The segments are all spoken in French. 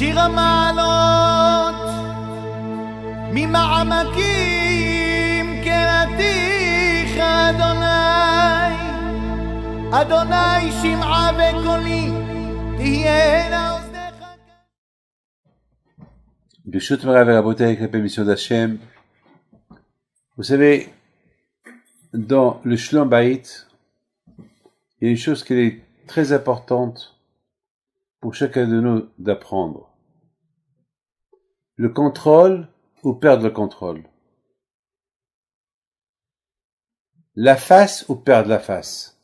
שיר המעלות ממעמקים קראתיך אדוני, אדוני שמעה בקולי תהיינה אוזניך. Bishut Marav et Rabotai avec la permission d'Hachem. Vous savez, dans le Shlom Bayit, il y a une chose qui est très importante pour chacun de nous d'apprendre. Le contrôle ou perdre le contrôle. La face ou perdre la face.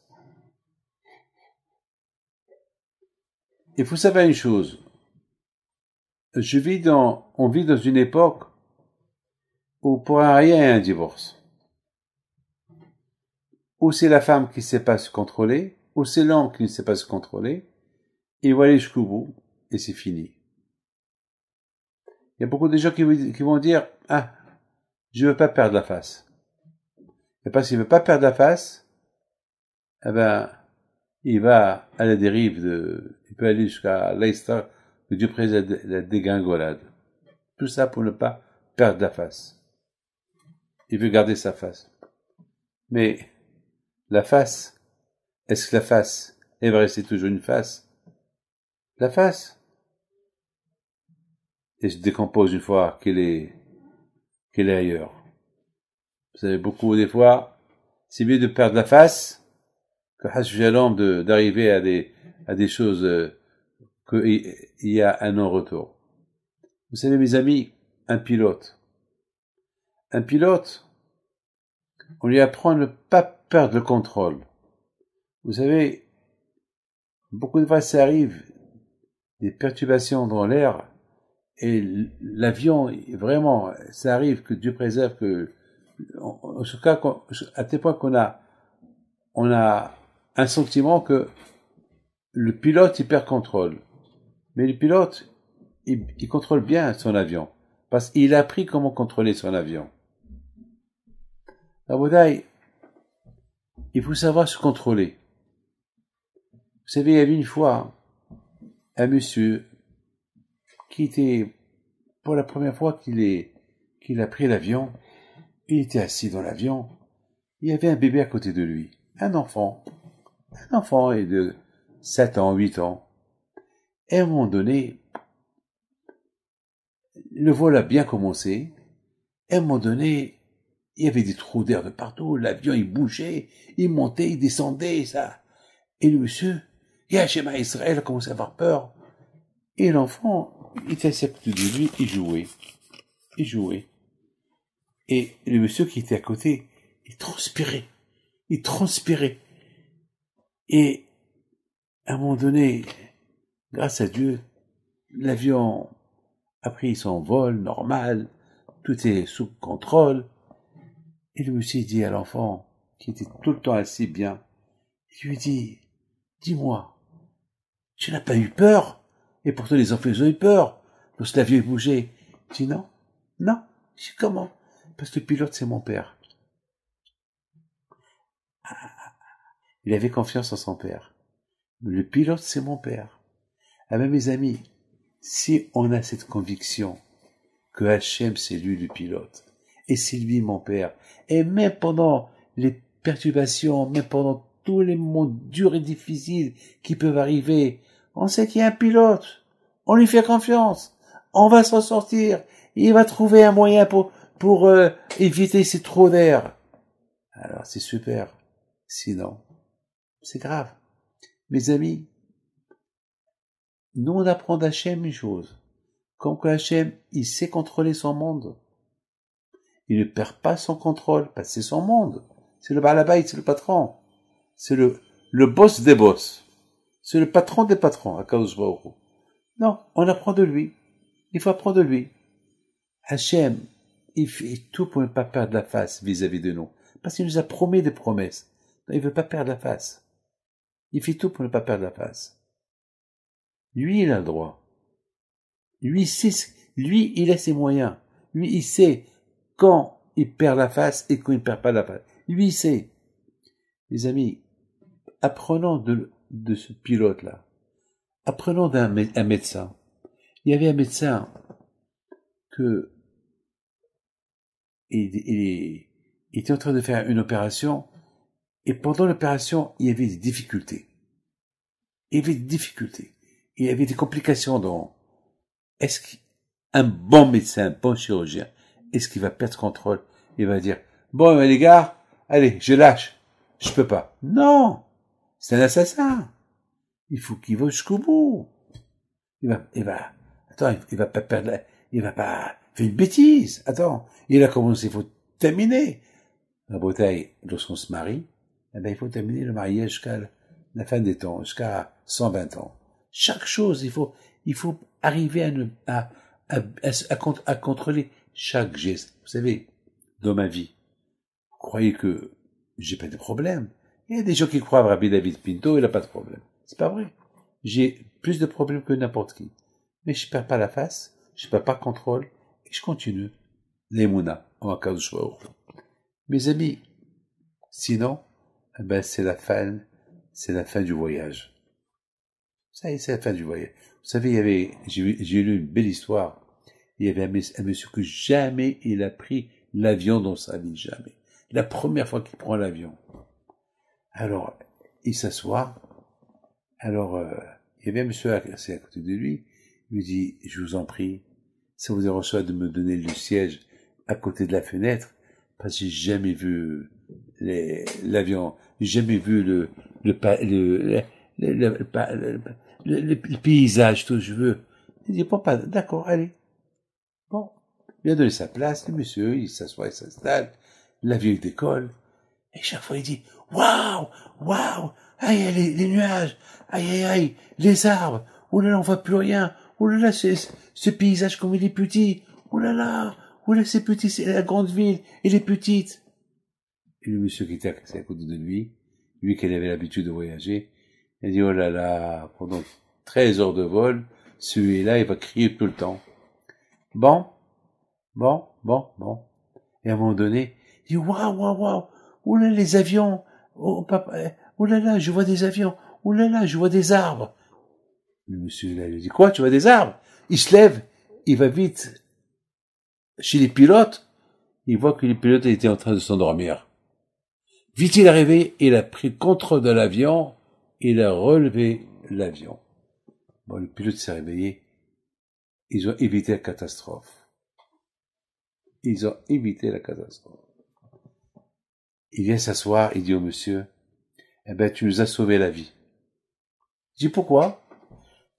Il faut savoir une chose. On vit dans une époque où pour un rien il y a un divorce. Ou c'est la femme qui ne sait pas se contrôler, ou c'est l'homme qui ne sait pas se contrôler, et voilà jusqu'au bout, et c'est fini. Il y a beaucoup de gens qui vont dire, ah, je veux pas perdre la face. Et parce qu'il veut pas perdre la face, eh ben, il va à la dérive il peut aller jusqu'à l'histoire que Dieu présente la dégringolade. Tout ça pour ne pas perdre la face. Il veut garder sa face. Mais, la face, est-ce que la face, elle va rester toujours une face? La face, elle se décompose une fois qu'elle est ailleurs. Vous savez, beaucoup des fois, c'est mieux de perdre la face que d'arriver à des choses qu'il y a un non-retour. Vous savez, mes amis, un pilote, on lui apprend à ne pas perdre le contrôle. Vous savez, beaucoup de fois ça arrive, des perturbations dans l'air, et l'avion, vraiment, ça arrive que Dieu préserve en ce cas, à tel point qu'on a un sentiment que le pilote, il perd contrôle. Mais le pilote, il contrôle bien son avion. Parce qu'il a appris comment contrôler son avion. La bouteille, il faut savoir se contrôler. Vous savez, il y avait une fois un monsieur qui était, pour la première fois qu'il a pris l'avion, il était assis dans l'avion, il y avait un bébé à côté de lui, un enfant de 7 ans, 8 ans. Et à un moment donné, le vol a bien commencé, et à un moment donné, il y avait des trous d'air de partout, l'avion il bougeait, il montait, il descendait, ça. Et le monsieur, Yahshema Israël a commencé à avoir peur. Et l'enfant, il était assis à côté de lui, il jouait. Et le monsieur qui était à côté, il transpirait. Et à un moment donné, grâce à Dieu, l'avion a pris son vol normal, tout est sous contrôle. Et le monsieur dit à l'enfant, qui était tout le temps assis bien, il lui dit, dis-moi, tu n'as pas eu peur? Et pourtant les enfants ils ont eu peur lorsque l'avion bougeait. Il dit non. Je dis comment? Parce que le pilote c'est mon père. Il avait confiance en son père. Le pilote c'est mon père. Ah ben mes amis, si on a cette conviction que Hachem c'est lui le pilote, et c'est lui mon père, et même pendant les perturbations, même pendant tous les moments durs et difficiles qui peuvent arriver, on sait qu'il y a un pilote, on lui fait confiance, on va s'en sortir, il va trouver un moyen pour éviter ces trous d'air. Alors c'est super, sinon c'est grave. Mes amis, nous on apprend d'Hachem une chose, comme que Hachem, il sait contrôler son monde. Il ne perd pas son contrôle, parce que c'est son monde. C'est le balabait, c'est le patron. C'est le boss des boss. C'est le patron des patrons, Akadosh Baruch Hu. Non, on apprend de lui. Il faut apprendre de lui. Hachem, il fait tout pour ne pas perdre la face vis-à-vis de nous. Parce qu'il nous a promis des promesses. Donc, il ne veut pas perdre la face. Il fait tout pour ne pas perdre la face. Lui, il a le droit. Lui, il a ses moyens. Lui, il sait quand il perd la face et quand il ne perd pas la face. Lui, il sait. Les amis, apprenons de ce pilote-là. Apprenons d'un médecin. Il y avait un médecin que il était en train de faire une opération, et pendant l'opération, il y avait des difficultés. Il y avait des difficultés. Il y avait des complications dans... Est-ce qu'un bon médecin, un bon chirurgien, est-ce qu'il va perdre contrôle? Il va dire, bon, les gars, allez, je lâche. Je peux pas. Non! C'est un assassin. Il faut qu'il va jusqu'au bout. Attends, il va pas perdre il va pas faire une bêtise. Attends. Il a commencé, il faut terminer. La bataille, lorsqu'on se marie, eh ben, il faut terminer le mariage jusqu'à la fin des temps, jusqu'à 120 ans. Chaque chose, il faut arriver à contrôler chaque geste. Vous savez, dans ma vie, vous croyez que j'ai pas de problème? Il y a des gens qui croient à Rabbi David Pinto, il n'a pas de problème. C'est pas vrai. J'ai plus de problèmes que n'importe qui. Mais je perds pas la face, je perds pas le contrôle, et je continue. L'Emouna, en Akadosh Baruch Hu. Mes amis, sinon, ben, c'est la fin du voyage. Ça y est, c'est la fin du voyage. Vous savez, j'ai lu une belle histoire. Il y avait un monsieur que jamais il a pris l'avion dans sa vie, jamais. La première fois qu'il prend l'avion. Alors, il s'assoit. Alors, il y avait un monsieur assis à côté de lui. Il lui dit, je vous en prie, ça vous dérange pas de me donner le siège à côté de la fenêtre, parce que j'ai jamais vu l'avion, j'ai jamais vu le paysage, tout, je veux. Il dit, bon, pas, d'accord, allez. Bon. Il a donné sa place, le monsieur, il s'assoit, il s'installe, l'avion il décolle, et chaque fois il dit, waouh, waouh, aïe, les nuages, aïe, les arbres, oh là là, on voit plus rien, oh là là, ce paysage comme il est petit, oh là là, c'est petit, c'est la grande ville, elle est petite. Et le monsieur qui était à côté de lui qui avait l'habitude de voyager, il a dit, oh là là, pendant 13 heures de vol, celui-là, il va crier tout le temps. Bon. Et à un moment donné, il dit, waouh, oh là, les avions, oh papa, oh là là, je vois des avions, oh là là, je vois des arbres. Le monsieur, là, il lui dit, quoi, tu vois des arbres? Il se lève, il va vite chez les pilotes, il voit que les pilotes étaient en train de s'endormir. Vite, il est arrivé, il a pris le contrôle de l'avion, il a relevé l'avion. Bon, le pilote s'est réveillé, ils ont évité la catastrophe. Il vient s'asseoir, il dit au monsieur, eh ben, tu nous as sauvé la vie. Je dis, pourquoi?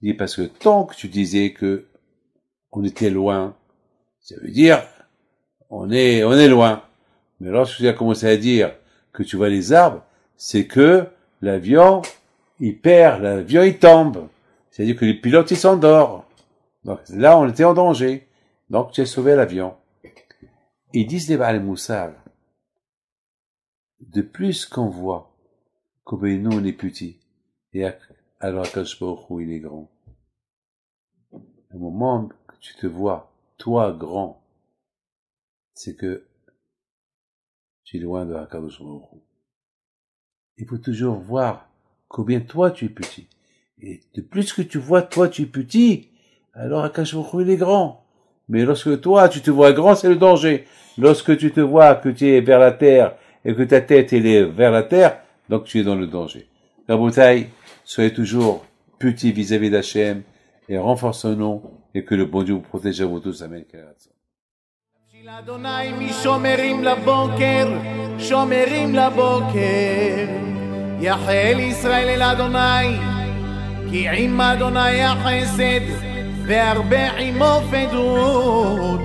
Il dit, parce que tant que tu disais que on était loin, ça veut dire, on est loin. Mais lorsque tu as commencé à dire que tu vois les arbres, c'est que l'avion, il tombe. C'est-à-dire que les pilotes, ils s'endorment. Donc, là, on était en danger. Donc, tu as sauvé l'avion. Ils disent les Baal Moussal, de plus qu'on voit, comme nous, on est petits, et alors Akadosh Baruch Hu, il est grand. Au moment que tu te vois, toi, grand, c'est que tu es loin de Akadosh Baruch Hu. Il faut toujours voir combien toi, tu es petit. Et de plus que tu vois, toi, tu es petit, alors Akadosh Baruch Hu, il est grand. Mais lorsque toi, tu te vois grand, c'est le danger. Lorsque tu te vois que tu es vers la terre et que ta tête, elle est vers la terre, donc tu es dans le danger. Rabotai, soyez toujours petits vis-à-vis d'Hachem et renforçons-nous et que le bon Dieu vous protège à vous tous. Amen. אדוני משומרים לבוקר, שומרים לבוקר. יחל ישראל אל אדוני, כי עם אדוני החסד, והרבה עמו פדות.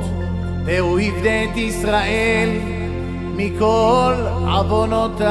והוא יפדה את ישראל מכל עוונותיו.